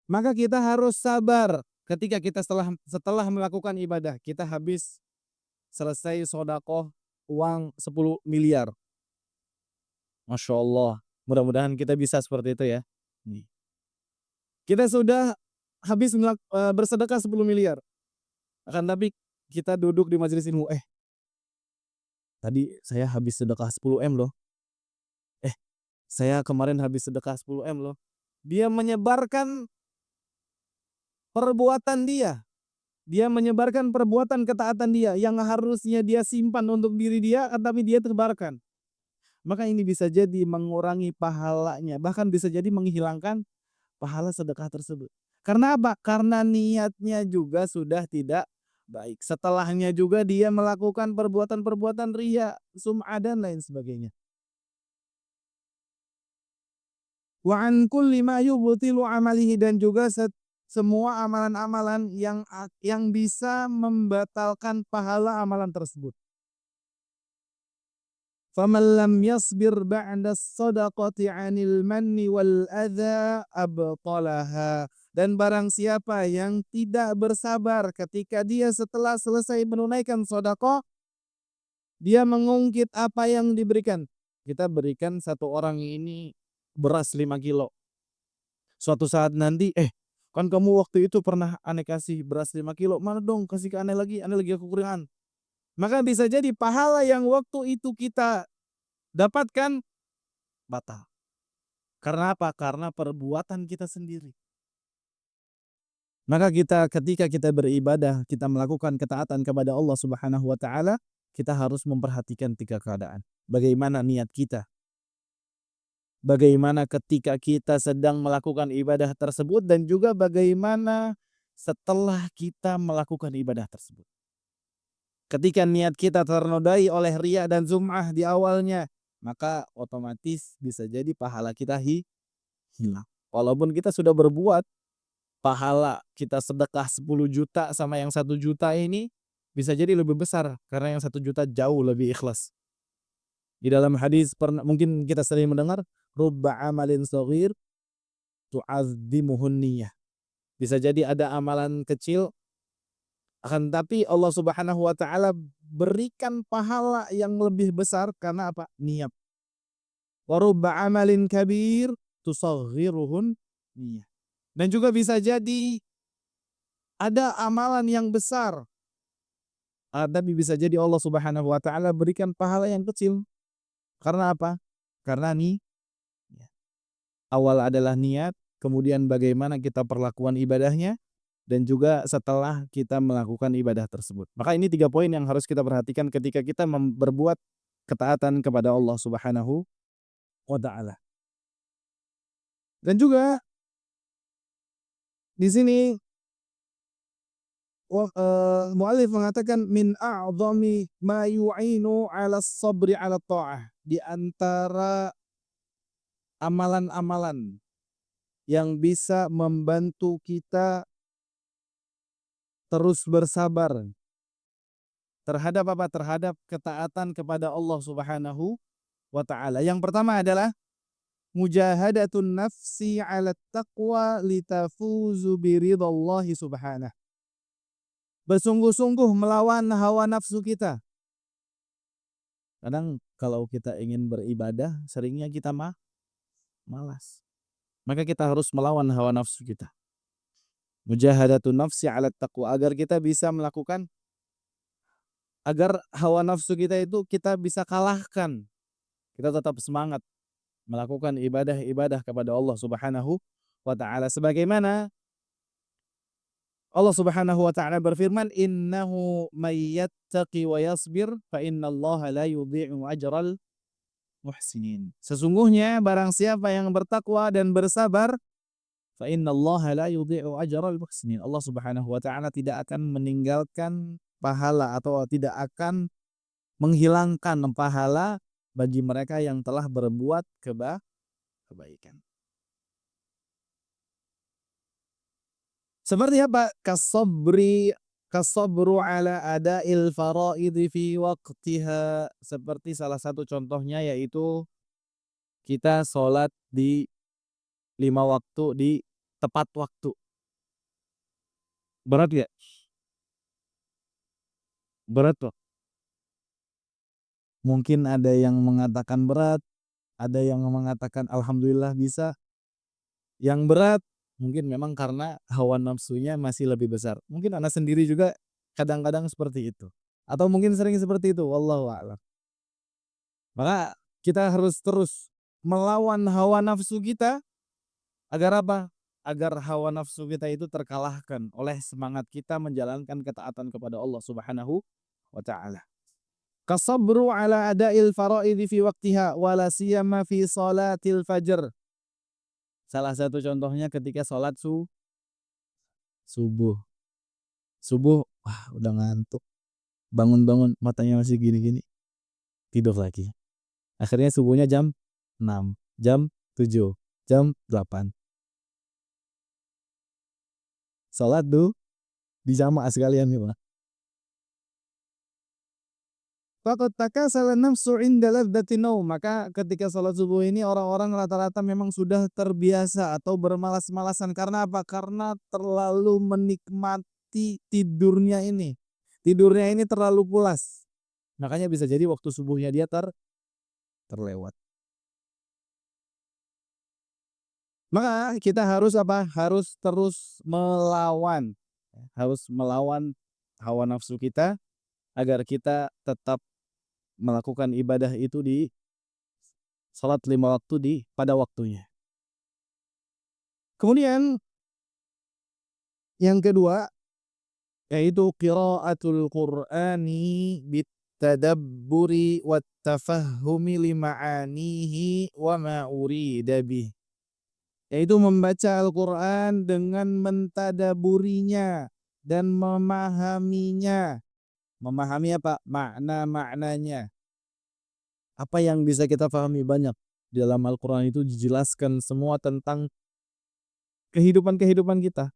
Maka kita harus sabar ketika kita setelah melakukan ibadah, kita habis selesai sedekah uang 10 miliar. Masya Allah. Mudah-mudahan kita bisa seperti itu ya. Kita sudah habis bersedekah 10 miliar. Akan tapi kita duduk di majelis ilmu, tadi saya habis sedekah 10 M loh. Saya kemarin habis sedekah 10 M loh. Dia menyebarkan perbuatan dia. Dia menyebarkan perbuatan ketaatan dia yang harusnya dia simpan untuk diri dia, tapi dia tebarkan. Maka ini bisa jadi mengurangi pahalanya, bahkan bisa jadi menghilangkan pahala sedekah tersebut. Karena apa? Karena niatnya juga sudah tidak baik. Setelahnya juga dia melakukan perbuatan-perbuatan riya, sum'ah dan lain sebagainya. Wa an kulli ma yubtilu amalihi, dan juga semua amalan-amalan yang bisa membatalkan pahala amalan tersebut. Faman lam yasbir ba'da shadaqati 'anil manni wal adza abtalaha. Dan barang siapa yang tidak bersabar ketika dia setelah selesai menunaikan sedekah, dia mengungkit apa yang diberikan. Kita berikan satu orang ini beras 5 kilo. Suatu saat nanti, kan kamu waktu itu pernah aneh kasih beras 5 kilo, mana dong kasih ke aneh lagi kekurangan. Maka bisa jadi pahala yang waktu itu kita dapatkan batal. Karena apa? Karena perbuatan kita sendiri. Maka ketika kita beribadah, kita melakukan ketaatan kepada Allah Subhanahu wa taala, kita harus memperhatikan 3 keadaan. Bagaimana niat kita? Bagaimana ketika kita sedang melakukan ibadah tersebut dan juga bagaimana setelah kita melakukan ibadah tersebut. Ketika niat kita ternodai oleh riya dan sum'ah di awalnya, maka otomatis bisa jadi pahala kita hilang. Walaupun kita sudah berbuat, pahala kita sedekah 10 juta sama yang 1 juta ini bisa jadi lebih besar karena yang 1 juta jauh lebih ikhlas. Di dalam hadis mungkin kita sering mendengar, rubba amalin shaghir tu'azzimuhun niyah. Bisa jadi ada amalan kecil akan tapi Allah Subhanahu wa taala berikan pahala yang lebih besar karena apa? Niat. Wa rubba amalin kabir tusaghiruhun niyah. Dan juga bisa jadi ada amalan yang besar, tapi bisa jadi Allah Subhanahu wa taala berikan pahala yang kecil. Karena apa? Karena awal adalah niat, kemudian bagaimana kita perlakuan ibadahnya, dan juga setelah kita melakukan ibadah tersebut. Maka ini 3 poin yang harus kita perhatikan ketika kita berbuat ketaatan kepada Allah Subhanahu wa taala. Dan juga di sini muallif mengatakan min a'dhami ma yu'inu 'ala sabri 'ala tha'ah. Di antara amalan-amalan yang bisa membantu kita terus bersabar terhadap apa? Terhadap ketaatan kepada Allah Subhanahu wa taala. Yang pertama adalah mujahadatun nafsi 'ala taqwa litafuzu biridhallahi subhanahu. Bersungguh-sungguh melawan hawa nafsu kita. Kadang kalau kita ingin beribadah, seringnya kita malas. Maka kita harus melawan hawa nafsu kita. Mujahadatun nafsi 'ala taqwa agar kita bisa melakukan agar hawa nafsu kita itu kita bisa kalahkan. Kita tetap semangat melakukan ibadah-ibadah kepada Allah Subhanahu wa taala sebagaimana Allah Subhanahu wa taala berfirman, "Innahu may yattaqi wa yasbir fa innallaha la yudhi'u ajral muhsinin." Sesungguhnya barang siapa yang bertakwa dan bersabar, fa innallaha la yudhi'u ajral muhsinin. Allah Subhanahu wa taala tidak akan meninggalkan pahala atau tidak akan menghilangkan pahala bagi mereka yang telah berbuat kebaikan. Seperti apa? Kasabru ala ada'il faraidhi fi waqtiha. Seperti salah satu contohnya yaitu kita sholat di 5 waktu di tepat waktu. Berat gak? Berat loh. Mungkin ada yang mengatakan berat, ada yang mengatakan alhamdulillah bisa. Yang berat mungkin memang karena hawa nafsunya masih lebih besar. Mungkin anak sendiri juga kadang-kadang seperti itu. Atau mungkin sering seperti itu, wallahu a'lam. Maka kita harus terus melawan hawa nafsu kita agar apa? Agar hawa nafsu kita itu terkalahkan oleh semangat kita menjalankan ketaatan kepada Allah Subhanahu wa taala. Kasabru ala ada'il faraidhi fi waqtiha wala siyama fi salatil fajr. Salah satu contohnya ketika salat subuh. Subuh, wah udah ngantuk. Bangun-bangun matanya masih gini-gini. Tidur lagi. Akhirnya subuhnya jam 6, jam 7, jam 8. Salat tuh di jamaah sekalian nih, Pak. Faqad takasala nafsu 'inda ladzati naum. Maka ketika salat subuh ini orang-orang rata-rata memang sudah terbiasa atau bermalas-malasan. Karena apa? Karena terlalu menikmati tidurnya ini. Tidurnya ini terlalu pulas. Makanya bisa jadi waktu subuhnya dia terlewat. Maka kita harus apa? Harus terus melawan, harus melawan hawa nafsu kita agar kita tetap melakukan ibadah itu di salat 5 waktu pada waktunya. Kemudian yang kedua yaitu qiraatul Qur'ani bitadabburi wattafahhumi lima'anihi wa ma urida bih. Yaitu membaca Al-Qur'an dengan mentadaburinya dan memahaminya. Memahami apa? Makna-maknanya. Apa yang bisa kita pahami banyak. Di dalam Al-Qur'an itu dijelaskan semua tentang kehidupan-kehidupan kita.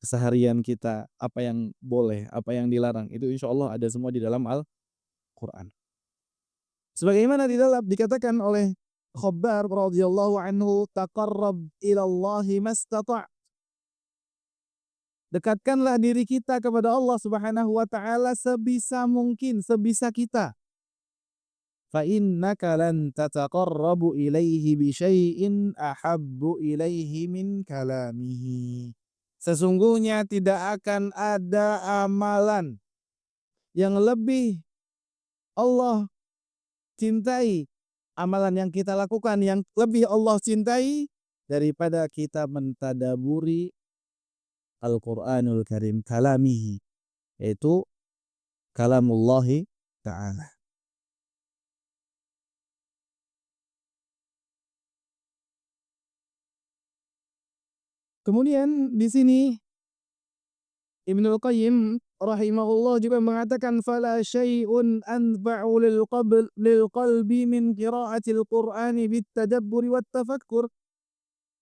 Keseharian kita, apa yang boleh, apa yang dilarang, itu insya Allah ada semua di dalam Al-Quran. Sebagaimana di dalam dikatakan oleh Khabbar radhiyallahu anhu, taqarrab ilallahi mastata'. Dekatkanlah diri kita kepada Allah Subhanahu wa taala sebisa mungkin, sebisa kita. Fa innaka lan tataqarrabu ilaihi bi syai'in ahabbu ilaihi min kalamihi. Sesungguhnya tidak akan ada amalan yang lebih Allah cintai, amalan yang kita lakukan yang lebih Allah cintai daripada kita mentadaburi Al-Qur'anul Karim, kalamihi, yaitu kalamullahi ta'ala. Kemudian di sini Ibnul Qayyim rahimahullah juga mengatakan fala syai'un anfa'u lil qalbi min qira'atil Qur'ani bit tadabburi wat tafakkur.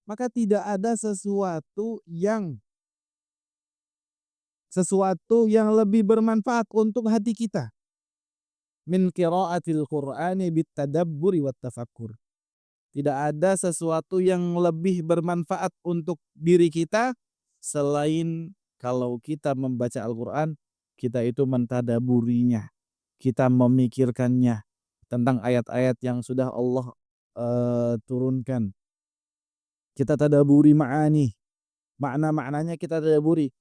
Maka tidak ada sesuatu yang lebih bermanfaat untuk hati kita min qira'atil Qur'ani bit tadabburi wat tafakkur. Tidak ada sesuatu yang lebih bermanfaat untuk diri kita selain kalau kita membaca Al-Qur'an, kita itu mentadaburinya, kita memikirkannya tentang ayat-ayat yang sudah Allah turunkan. Kita tadaburi ma'ani, makna-maknanya kita tadaburi.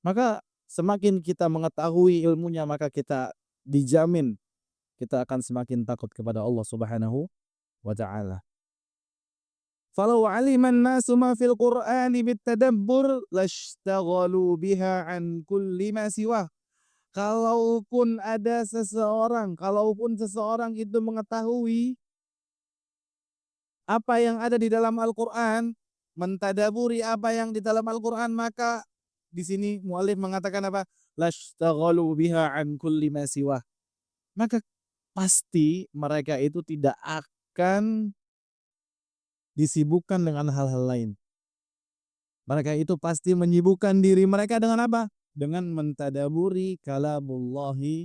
Maka semakin kita mengetahui ilmunya, maka kita dijamin kita akan semakin takut kepada Allah Subhanahu wa taala. Falau aliman nasu ma fil Qur'ani bitadabbur lashtaghalu biha an kulli ma siwah. Kalaupun seseorang itu mengetahui apa yang ada di dalam Al-Qur'an, mentadaburi apa yang di dalam Al-Qur'an, maka di sini muallif mengatakan apa? Lashtaghalu biha an kulli ma siwah. Maka pasti mereka itu tidak akan disibukkan dengan hal-hal lain. Mereka itu pasti menyibukkan diri mereka dengan apa? Dengan mentadaburi kalamullahi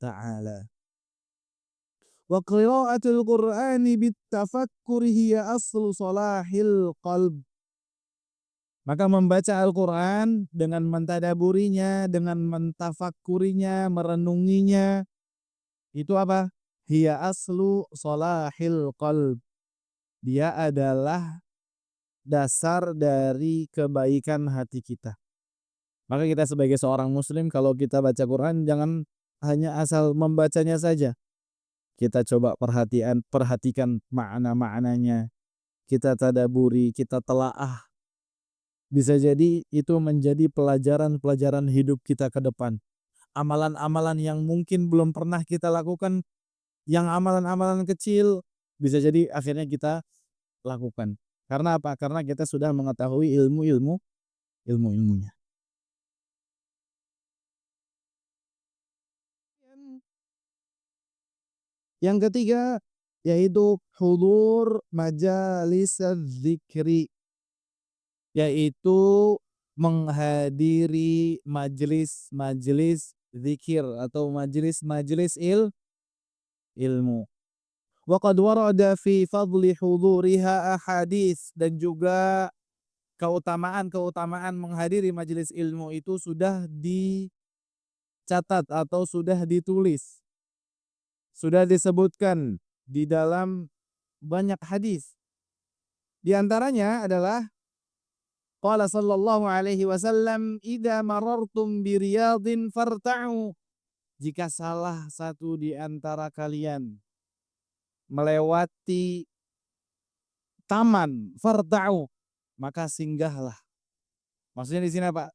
ta'ala. Wa qira'atul Qur'ani bittafakkuri hiya aslu salahil qalb. Maka membaca Al-Quran dengan mentadaburinya, dengan mentafakkurinya, merenunginya, itu apa? Hiya aslu salahil qalb. Dia adalah dasar dari kebaikan hati kita. Maka kita sebagai seorang muslim kalau kita baca Quran jangan hanya asal membacanya saja. Kita coba perhatikan makna-maknanya. Kita tadaburi, kita telaah. Bisa jadi itu menjadi pelajaran-pelajaran hidup kita ke depan. Amalan-amalan yang mungkin belum pernah kita lakukan, yang amalan-amalan kecil, bisa jadi akhirnya kita lakukan. Karena apa? Karena kita sudah mengetahui ilmu-ilmunya. Yang ketiga yaitu hudur majalis dzikri, yaitu menghadiri majelis-majelis zikir atau majelis-majelis ilmu. Wa qad warada fi fadli hudhuriha ahadits, dan juga keutamaan-keutamaan menghadiri majelis ilmu itu sudah dicatat atau sudah ditulis, sudah disebutkan di dalam banyak hadis. Di antaranya adalah qala sallallahu alaihi wasallam, "Idza marartum bi riyadin farta'u." Jika salah satu di antara kalian melewati taman, farta'u, maka singgahlah. Maksudnya di sini apa?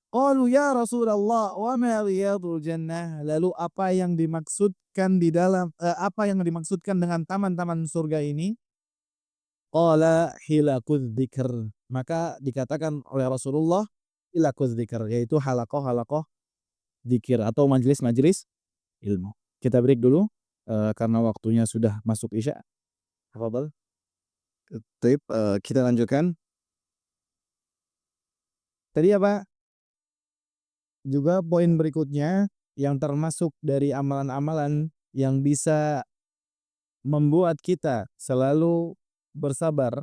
Qalu ya Rasulullah wa ma riyadul jannah? Lalu apa yang dimaksudkan di dalam apa yang dimaksudkan dengan taman-taman surga ini? Qala hilakudz dzikr. Maka dikatakan oleh Rasulullah hilakudz dzikr, yaitu halaqah-halaqah dzikir atau majelis-majelis ilmu. Kita break dulu karena waktunya sudah masuk Isya. Tafadhal. Baik, kita lanjutkan. Tadi apa? Juga poin berikutnya yang termasuk dari amalan-amalan yang bisa membuat kita selalu bersabar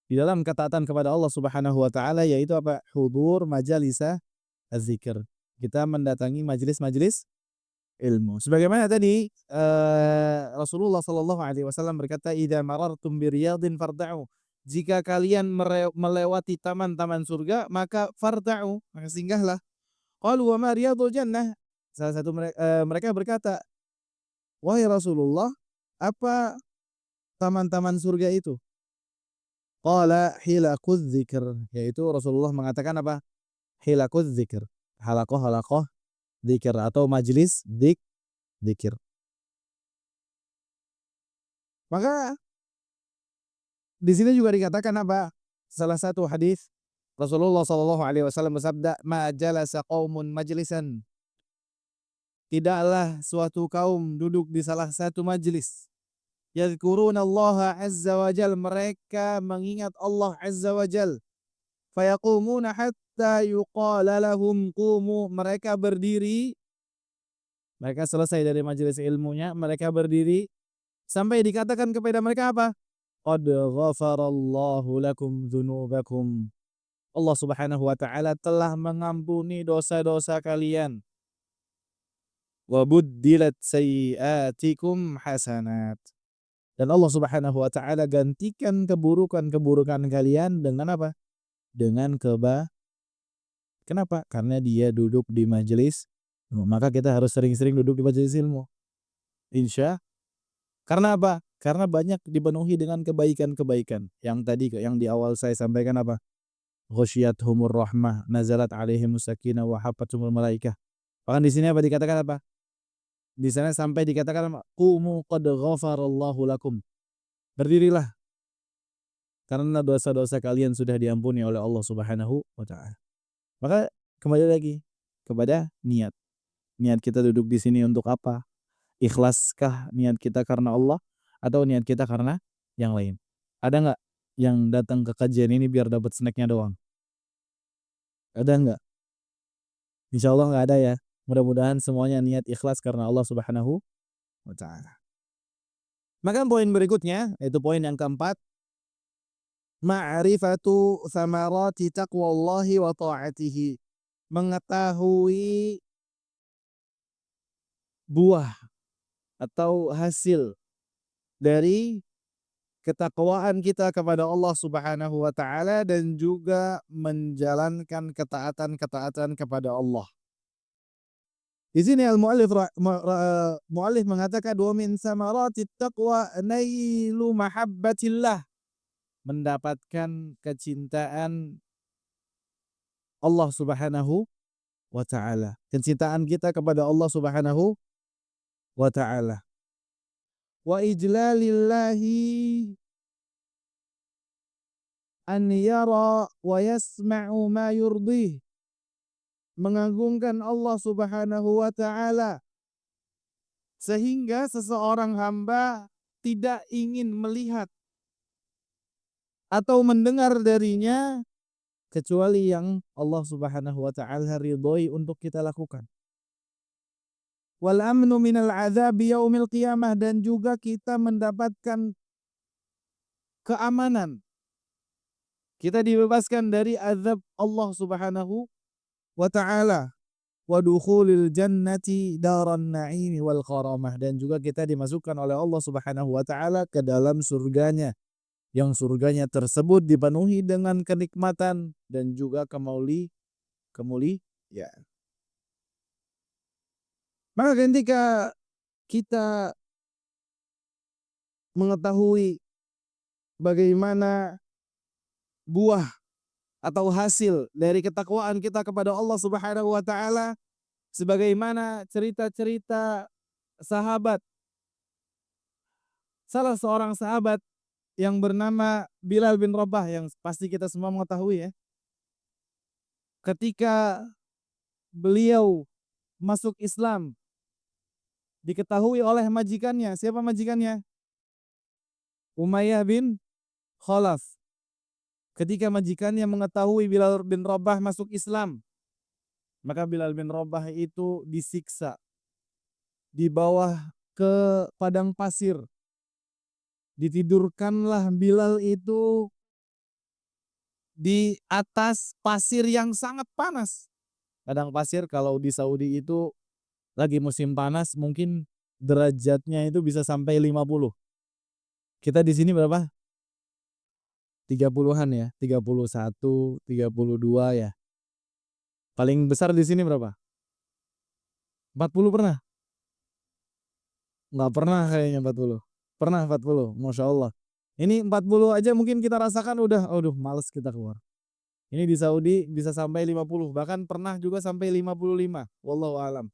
di dalam ketaatan kepada Allah Subhanahu wa taala, yaitu apa? Hudur majalisa az-zikr. Kita mendatangi majelis-majelis ilmu. Sebagaimana tadi Rasulullah sallallahu alaihi wasallam berkata, "Idza marartum bi riyadin farda'u." Jika kalian melewati taman-taman surga, maka farda'u, maka singgahlah. Qalu wa ma riyadul jannah? Salah satu mereka berkata, "Wahai Rasulullah, apa taman-taman surga itu?" Qala hilakudz dzikr, yaitu Rasulullah mengatakan apa? Hilakudz dzikr. Halaqah-halaqah dzikir atau majelis dzikir. Maka di sini juga dikatakan apa? Salah satu hadis Rasulullah sallallahu alaihi wasallam bersabda, "Ma jalasa qaumun majlisan." Tidaklah suatu kaum duduk di salah satu majelis. Yadhkurunallaha azza wa jal, mereka mengingat Allah azza wa jal. Fayaqumuna hatta yuqala lahum qumu, mereka berdiri, mereka selesai dari majelis ilmunya, mereka berdiri sampai dikatakan kepada mereka apa? Qad ghafarallahu lakum dzunubakum. Allah Subhanahu wa taala telah mengampuni dosa-dosa kalian. Wa buddilat sayyi'atikum hasanat. Dan Allah Subhanahu wa taala gantikan keburukan-keburukan kalian dengan apa? Dengan kenapa? Karena dia duduk di majelis. Maka kita harus sering-sering duduk di majelis ilmu. Karena apa? Karena banyak dipenuhi dengan kebaikan-kebaikan. Yang tadi yang di awal saya sampaikan apa? Ghasyiyatuhumur rahmah, nazalat alaihimus sakinah wa hafathumul malaikah. Bahkan di sini apa dikatakan apa? Di sana sampai dikatakan qumu qad ghafarallahu lakum. Berdirilah karena dosa-dosa kalian sudah diampuni oleh Allah Subhanahu wa taala. Maka kembali lagi kepada niat. Niat kita duduk di sini untuk apa? Ikhlaskah niat kita karena Allah atau niat kita karena yang lain? Ada nggak yang datang ke kajian ini biar dapat snacknya doang? Ada nggak? Insya Allah nggak ada ya. Mudah-mudahan semuanya niat ikhlas karena Allah Subhanahu wa taala. Maka poin berikutnya, yaitu poin yang keempat, ma'rifatu thamarati taqwallahi wa ta'atihi. Mengetahui buah atau hasil dari ketakwaan kita kepada Allah Subhanahu wa taala dan juga menjalankan ketaatan-ketaatan kepada Allah. Di sini muallif mengatakan wa min samaratit taqwa nailu mahabbatillah, mendapatkan kecintaan Allah Subhanahu wa taala. Kecintaan kita kepada Allah Subhanahu wa taala. Wa ijlalillahi an yara wa yasma'u ma yurdih. Mengagungkan Allah Subhanahu wa taala sehingga seseorang hamba tidak ingin melihat atau mendengar darinya kecuali yang Allah Subhanahu wa taala ridhoi untuk kita lakukan. wal amnu minal adzabi yaumil qiyamah, dan juga kita mendapatkan keamanan. Kita dibebaskan dari azab Allah Subhanahu wa taala. Wa dukhulil jannati daran na'imi wal karamah, dan juga kita dimasukkan oleh Allah Subhanahu wa taala ke dalam surganya, yang surganya tersebut dipenuhi dengan kenikmatan dan juga kemuliaan. Maka ketika kita mengetahui bagaimana buah atau hasil dari ketakwaan kita kepada Allah Subhanahu wa taala, sebagaimana cerita-cerita sahabat, salah seorang sahabat yang bernama Bilal bin Rabah, yang pasti kita semua mengetahui ya. Ketika beliau masuk Islam, diketahui oleh majikannya. Siapa majikannya? Umayyah bin Khalaf. Ketika majikannya mengetahui Bilal bin Rabah masuk Islam, maka Bilal bin Rabah itu disiksa, dibawa ke padang pasir. Ditidurkanlah Bilal itu di atas pasir yang sangat panas. Padang pasir kalau di Saudi itu lagi musim panas mungkin derajatnya itu bisa sampai 50. Kita di sini berapa? 30-an ya, 31, 32 ya. Paling besar di sini berapa? 40 pernah? Nggak pernah kayaknya 40. Pernah 40, Masya Allah. Ini 40 aja mungkin kita rasakan udah, aduh males kita keluar. Ini di Saudi bisa sampai 50, bahkan pernah juga sampai 55. Wallahu alam.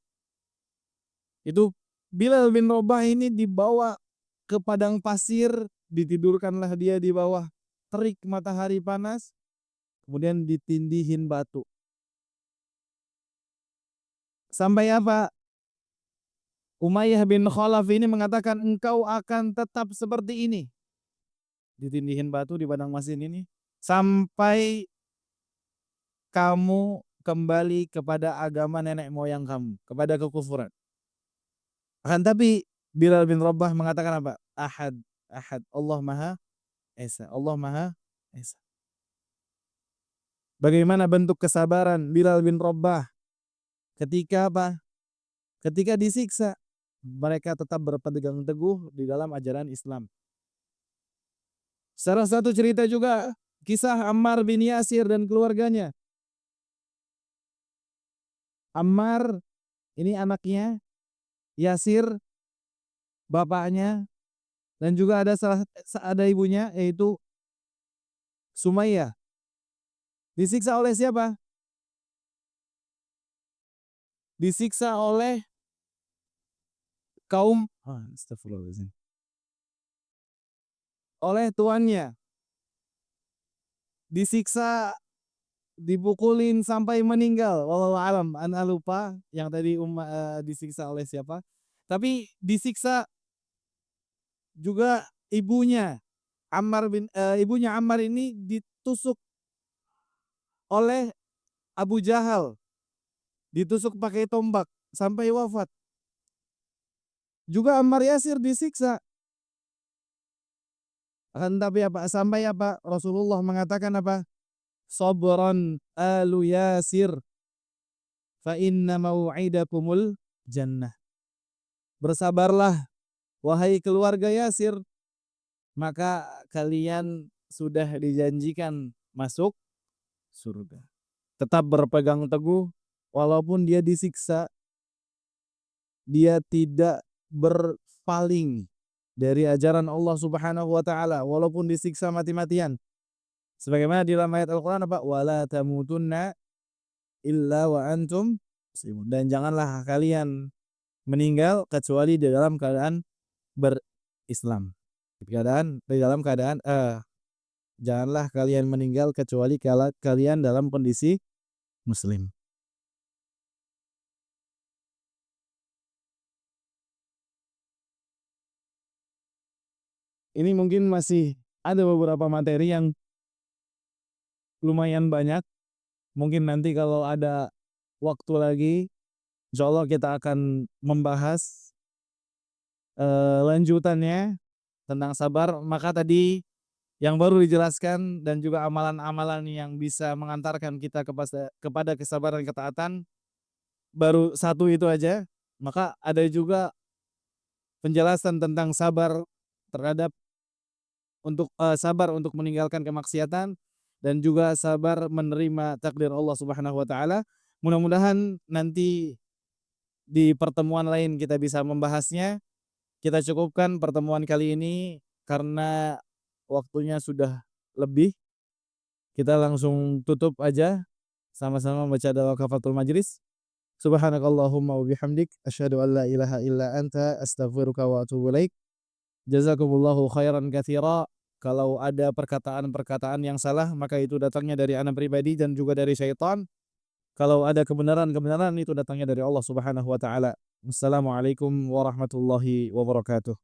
Itu Bilal bin Rabah ini dibawa ke padang pasir, ditidurkanlah dia di bawah terik matahari panas, kemudian ditindihin batu. Sampai apa? Umayyah bin Khalaf ini mengatakan, engkau akan tetap seperti ini. Ditindihin batu di padang pasir ini sampai kamu kembali kepada agama nenek moyang kamu, kepada kekufuran. Akan tapi Bilal bin Rabah mengatakan apa? Ahad, ahad, Allah Maha Esa, Allah Maha Esa. Bagaimana bentuk kesabaran Bilal bin Rabah ketika apa? Ketika disiksa, mereka tetap berpegang teguh di dalam ajaran Islam. Salah satu cerita juga kisah Ammar bin Yasir dan keluarganya. Ammar ini anaknya, Yasir bapaknya, dan juga ada ibunya yaitu Sumayyah. Disiksa oleh siapa? Disiksa oleh kaum astagfirullahaladzim. Oleh tuannya. Disiksa, dipukulin sampai meninggal. Wallahu alam, ana lupa yang tadi disiksa oleh siapa. Tapi disiksa juga ibunya. Ibunya Ammar ini ditusuk oleh Abu Jahal. Ditusuk pakai tombak sampai wafat. Juga Ammar Yasir disiksa. Akan tapi apa? Sampai apa? Rasulullah mengatakan apa? Sabran alu Yasir fa inna mau'idakumul jannah. Bersabarlah wahai keluarga Yasir, maka kalian sudah dijanjikan masuk surga. Tetap berpegang teguh walaupun dia disiksa, dia tidak berpaling dari ajaran Allah Subhanahu wa taala walaupun disiksa mati-matian. Sebagaimana di dalam ayat Al-Qur'an apa? Wala tamutunna illa wa antum muslimun. Dan janganlah kalian meninggal kecuali di dalam keadaan berislam. Di dalam keadaan janganlah kalian meninggal kecuali kalian dalam kondisi muslim. Ini mungkin masih ada beberapa materi yang lumayan banyak. Mungkin nanti kalau ada waktu lagi Insyaallah kita akan membahas, lanjutannya tentang sabar. Maka tadi yang baru dijelaskan dan juga amalan-amalan yang bisa mengantarkan kita kepada kesabaran ketaatan, baru satu itu aja. Maka ada juga penjelasan tentang sabar terhadap sabar untuk meninggalkan kemaksiatan dan juga sabar menerima takdir Allah Subhanahu wa taala. Mudah-mudahan nanti di pertemuan lain kita bisa membahasnya. Kita cukupkan pertemuan kali ini karena waktunya sudah lebih. Kita langsung tutup aja, sama-sama baca doa kafaratul majlis. Subhanakallahumma wa bihamdik asyhadu an la ilaha illa anta astaghfiruka wa atubu ilaik. Jazakumullahu khairan katsira. Kalau ada perkataan-perkataan yang salah, maka itu datangnya dari ana pribadi dan juga dari syaitan. Kalau ada kebenaran-kebenaran, itu datangnya dari Allah Subhanahu wa taala. Wassalamualaikum warahmatullahi wabarakatuh.